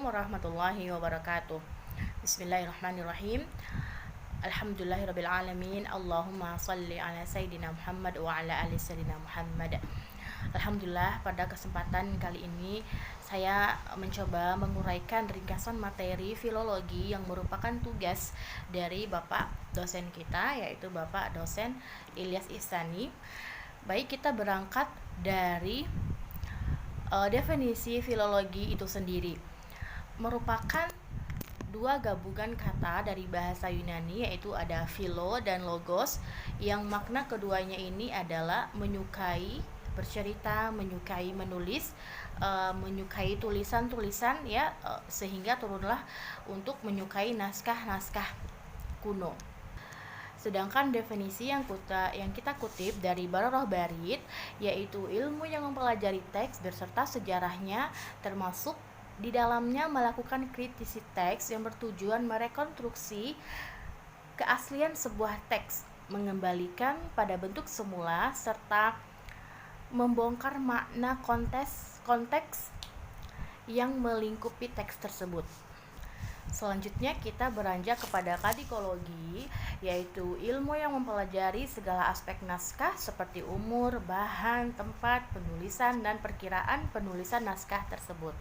warahmatullahi wabarakatuh. Bismillahirrahmanirrahim. Alhamdulillahirrabbilalamin. Allahumma salli ala Sayyidina Muhammad wa ala ali Sayyidina Muhammad. Alhamdulillah, pada kesempatan kali ini saya mencoba menguraikan ringkasan materi filologi yang merupakan tugas dari Bapak dosen kita, yaitu Bapak dosen Ilyas Ihsani. Baik, kita berangkat dari definisi filologi itu sendiri. Merupakan dua gabungan kata dari bahasa Yunani, yaitu ada philo dan logos, yang makna keduanya ini adalah menyukai bercerita, menyukai menulis, menyukai tulisan-tulisan ya, sehingga turunlah untuk menyukai naskah-naskah kuno. Sedangkan definisi yang kita kutip dari Bararah Barit, yaitu ilmu yang mempelajari teks beserta sejarahnya, termasuk di dalamnya melakukan kritisisi teks yang bertujuan merekonstruksi keaslian sebuah teks, mengembalikan pada bentuk semula, serta membongkar makna konteks yang melingkupi teks tersebut. Selanjutnya kita beranjak kepada kadikologi, yaitu ilmu yang mempelajari segala aspek naskah seperti umur, bahan, tempat, penulisan, dan perkiraan penulisan naskah tersebut.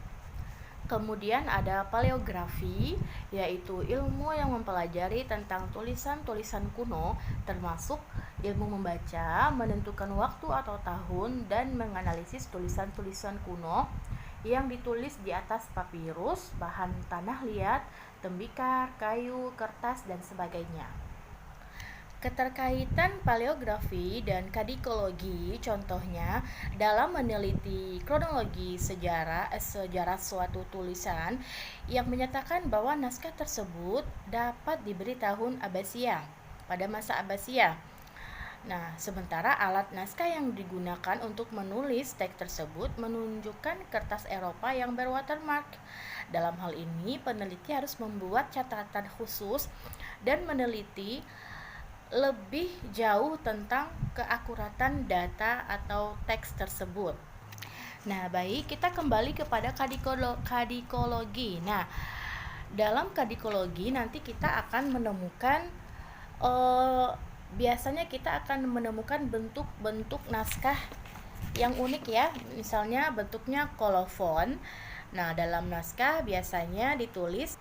Kemudian ada paleografi, yaitu ilmu yang mempelajari tentang tulisan-tulisan kuno, termasuk ilmu membaca, menentukan waktu atau tahun, dan menganalisis tulisan-tulisan kuno yang ditulis di atas papirus, bahan tanah liat, tembikar, kayu, kertas, dan sebagainya. Keterkaitan paleografi dan kadikologi contohnya dalam meneliti kronologi sejarah suatu tulisan yang menyatakan bahwa naskah tersebut dapat diberi tahun Abbasiyah, pada masa Abbasiyah. Nah, sementara alat naskah yang digunakan untuk menulis teks tersebut menunjukkan kertas Eropa yang berwatermark. Dalam hal ini, peneliti harus membuat catatan khusus dan meneliti lebih jauh tentang keakuratan data atau teks tersebut. Nah, baik, kita kembali kepada kadikologi. Nah, dalam kadikologi nanti kita akan menemukan biasanya kita akan menemukan bentuk-bentuk naskah yang unik ya. Misalnya bentuknya kolofon. Nah, dalam naskah biasanya ditulis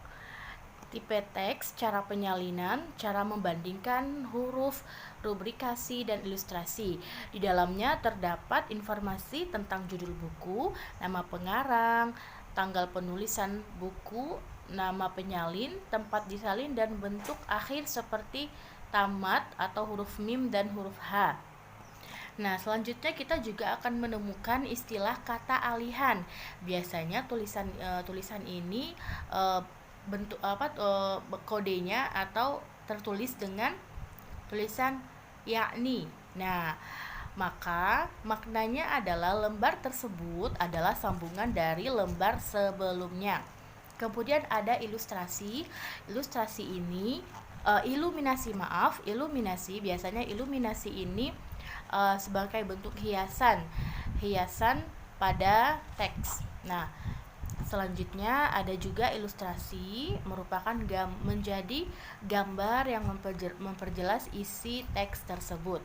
tipe teks, cara penyalinan, cara membandingkan huruf, rubrikasi, dan ilustrasi. Di dalamnya terdapat informasi tentang judul buku, nama pengarang, tanggal penulisan buku, nama penyalin, tempat disalin, dan bentuk akhir seperti tamat atau huruf mim dan huruf H. Nah, selanjutnya kita juga akan menemukan istilah kata alihan. Biasanya tulisan ini bentuk kodenya atau tertulis dengan tulisan yakni. Nah, maka maknanya adalah lembar tersebut adalah sambungan dari lembar sebelumnya. Kemudian ada ilustrasi. Iluminasi biasanya iluminasi ini sebagai bentuk hiasan pada teks. Nah, selanjutnya ada juga ilustrasi, merupakan menjadi gambar yang memperjelas isi teks tersebut.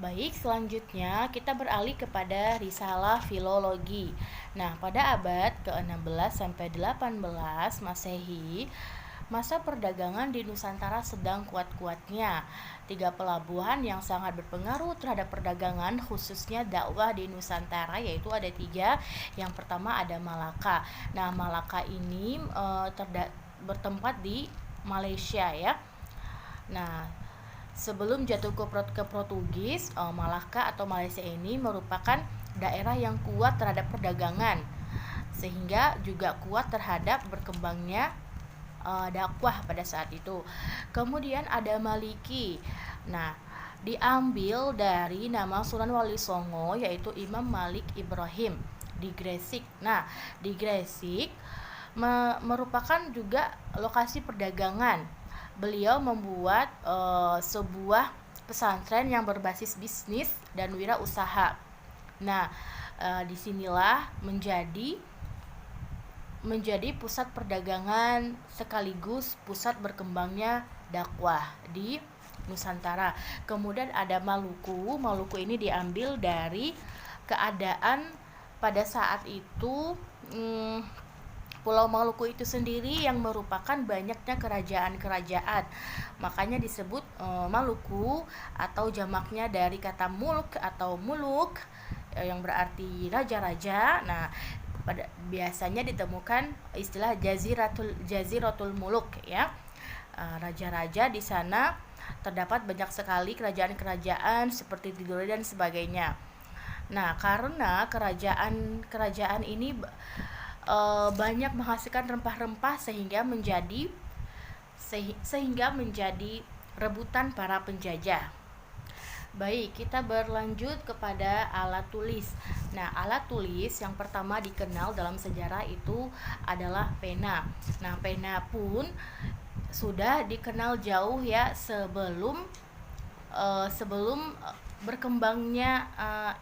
Baik, selanjutnya kita beralih kepada risalah filologi. Nah, pada abad ke-16 sampai 18 Masehi, masa perdagangan di Nusantara sedang kuat-kuatnya. 3 pelabuhan yang sangat berpengaruh terhadap perdagangan, khususnya dakwah di Nusantara, yaitu ada 3. Yang pertama ada Malaka. Nah, Malaka ini bertempat di Malaysia ya. Nah, sebelum jatuh ke Portugis, Malaka atau Malaysia ini merupakan daerah yang kuat terhadap perdagangan, sehingga juga kuat terhadap berkembangnya dakwah pada saat itu. Kemudian ada Maliki. Nah, diambil dari nama Sunan Wali Songo, yaitu Imam Malik Ibrahim di Gresik. Nah, di Gresik merupakan juga lokasi perdagangan. Beliau membuat sebuah pesantren yang berbasis bisnis dan wirausaha. Nah, disinilah menjadi pusat perdagangan sekaligus pusat berkembangnya dakwah di Nusantara. Kemudian ada Maluku. Maluku ini diambil dari keadaan pada saat itu Pulau Maluku itu sendiri yang merupakan banyaknya kerajaan-kerajaan. Makanya disebut Maluku, atau jamaknya dari kata mulk atau muluk yang berarti raja-raja. Nah, biasanya ditemukan istilah jaziratul muluk ya. Raja-raja di sana terdapat banyak sekali kerajaan-kerajaan seperti Tidore dan sebagainya. Nah, karena kerajaan ini banyak menghasilkan rempah-rempah sehingga menjadi rebutan para penjajah. Baik, kita berlanjut kepada alat tulis. Nah, alat tulis yang pertama dikenal dalam sejarah itu adalah pena. Nah, pena pun sudah dikenal jauh ya sebelum berkembangnya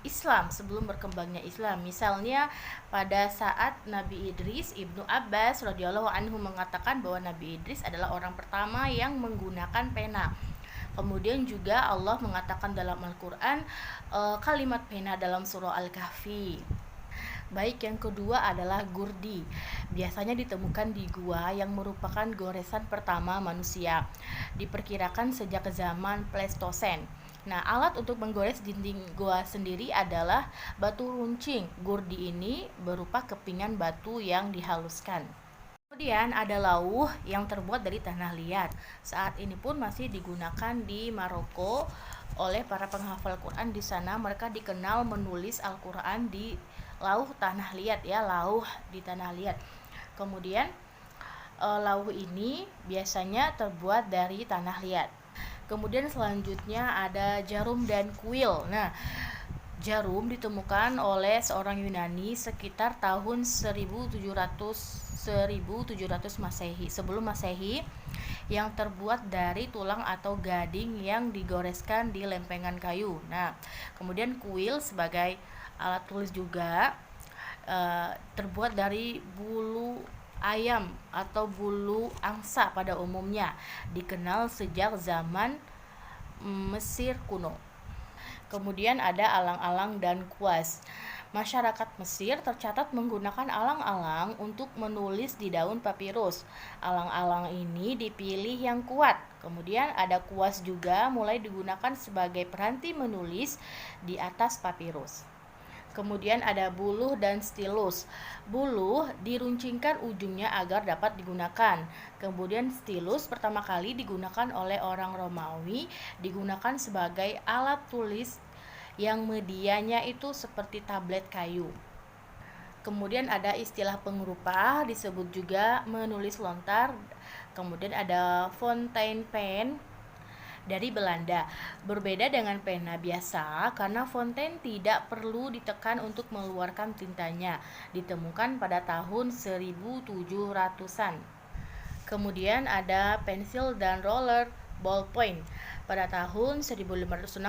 Islam. Misalnya pada saat Nabi Idris, Ibnu Abbas radhiyallahu anhu mengatakan bahwa Nabi Idris adalah orang pertama yang menggunakan pena. Kemudian juga Allah mengatakan dalam Al-Quran kalimat pena dalam surah Al-Kahfi. Baik, yang kedua adalah gurdi. Biasanya ditemukan di gua yang merupakan goresan pertama manusia. Diperkirakan sejak zaman Pleistosen. Nah, alat untuk menggores dinding gua sendiri adalah batu runcing. Gurdi ini berupa kepingan batu yang dihaluskan. Kemudian ada lauh yang terbuat dari tanah liat. Saat ini pun masih digunakan di Maroko oleh para penghafal Quran. Di sana mereka dikenal menulis Al-Quran di lauh tanah liat ya, lauh di tanah liat. Kemudian lauh ini biasanya terbuat dari tanah liat. Kemudian selanjutnya ada jarum dan kuil. Nah, jarum ditemukan oleh seorang Yunani sekitar tahun 1700 Masehi, sebelum Masehi, yang terbuat dari tulang atau gading yang digoreskan di lempengan kayu. Nah, kemudian kuil sebagai alat tulis juga terbuat dari bulu ayam atau bulu angsa pada umumnya, dikenal sejak zaman Mesir kuno. Kemudian ada alang-alang dan kuas. Masyarakat Mesir tercatat menggunakan alang-alang untuk menulis di daun papirus. Alang-alang ini dipilih yang kuat. Kemudian ada kuas juga mulai digunakan sebagai peranti menulis di atas papirus. Kemudian ada buluh dan stilus. Buluh diruncingkan ujungnya agar dapat digunakan. Kemudian stilus pertama kali digunakan oleh orang Romawi, digunakan sebagai alat tulis yang medianya itu seperti tablet kayu. Kemudian ada istilah pengerupa, disebut juga menulis lontar. Kemudian ada fountain pen dari Belanda. Berbeda dengan pena biasa karena fonten tidak perlu ditekan untuk mengeluarkan tintanya. Ditemukan pada tahun 1700-an. Kemudian ada pensil dan roller ballpoint. Pada tahun 1564,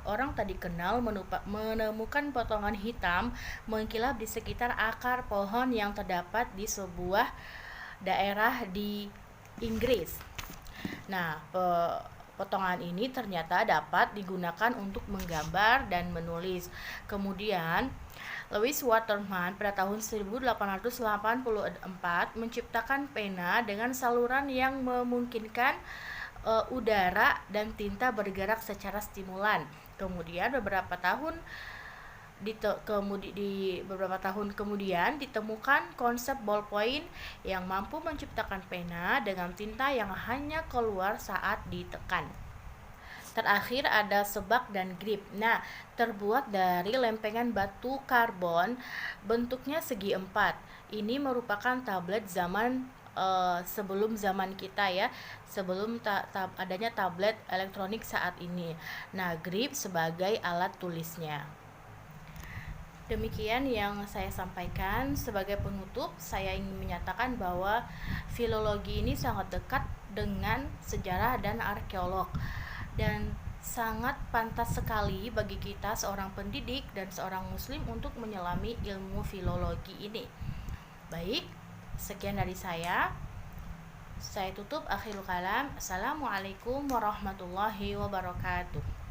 orang tadi kenal menemukan potongan hitam mengkilap di sekitar akar pohon yang terdapat di sebuah daerah di Inggris. Nah, potongan ini ternyata dapat digunakan untuk menggambar dan menulis. Kemudian Louis Waterman pada tahun 1884 menciptakan pena dengan saluran yang memungkinkan udara dan tinta bergerak secara stimulan. Kemudian beberapa tahun kemudian ditemukan konsep ballpoint yang mampu menciptakan pena dengan tinta yang hanya keluar saat ditekan. Terakhir ada sebak dan grip. Nah, terbuat dari lempengan batu karbon, bentuknya segi empat. Ini merupakan tablet zaman sebelum zaman kita ya, sebelum adanya tablet elektronik saat ini. Nah, grip sebagai alat tulisnya. Demikian yang saya sampaikan. Sebagai penutup, saya ingin menyatakan bahwa filologi ini sangat dekat dengan sejarah dan arkeolog, dan sangat pantas sekali bagi kita seorang pendidik dan seorang muslim untuk menyelami ilmu filologi ini. Baik, Sekian dari saya. Saya tutup akhirul kalam. Assalamualaikum warahmatullahi wabarakatuh.